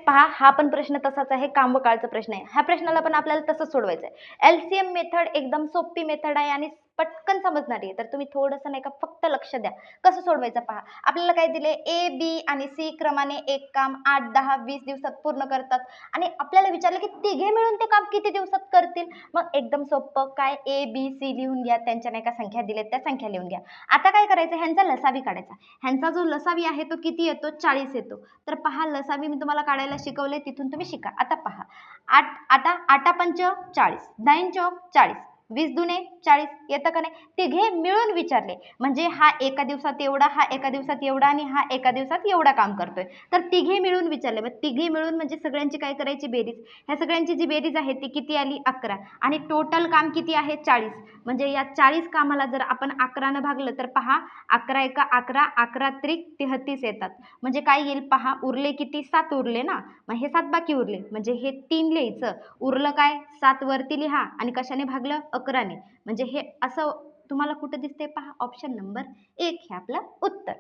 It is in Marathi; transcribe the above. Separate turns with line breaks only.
पहा हा पण प्रश्न तसाच आहे, काम व काळचा प्रश्न आहे. ह्या प्रश्नाला पण आपल्याला तसंच सोडवायचं आहे. एलसीएम मेथड एकदम सोपी मेथड आहे आणि पटकन समजणारी आहे. तर तुम्ही थोडंसं नाही का फक्त लक्ष द्या. कसं सोडवायचं पहा. आपल्याला काय दिले ए, बी आणि सी क्रमाने एक काम 8, 10, 20 दिवसात पूर्ण करतात आणि आपल्याला विचारलं की तिघे मिळून ते काम किती दिवसात करतील? मग एकदम सोपं काय ए, बी, सी लिहून घ्या. त्यांच्या नाही का संख्या दिल्यात त्या संख्या लिहून घ्या. आता काय करायचं ह्यांचा लसावी काढायचा. ह्यांचा जो लसावी आहे तो किती येतो? 40 येतो. तर पहा लसावी मी तुम्हाला काढायला शिकवले तिथून तुम्ही शिका. आता पहा 8 पंच 40, 9 चौक 40, 20 दुने 40 येतं का नाही? तिघे मिळून विचारले म्हणजे हा एका दिवसात एवढा, हा एका दिवसात एवढा आणि हा एका दिवसात एवढा काम करतोय. तर तिघे मिळून विचारले. मग तिघे मिळून म्हणजे सगळ्यांची काय करायची बेरीज. ह्या सगळ्यांची जी बेरीज आहे ती किती आली? 11 आणि टोटल काम किती आहे? 40. म्हणजे या 40 कामाला जर आपण 11 ने भागलं तर पहा 11 एका 11, 11 त्रिक 33 येतात. म्हणजे काय येईल पहा उरले किती? 7 उरले ना. मग हे 7 बाकी उरले म्हणजे हे 3 लिहायचं. उरलं काय? 7 वरती लिहा आणि कशाने भागलं? 11 ने. म्हणजे हे असं तुम्हाला कुठे दिसते पहा ऑप्शन नंबर 1 हे आपलं उत्तर.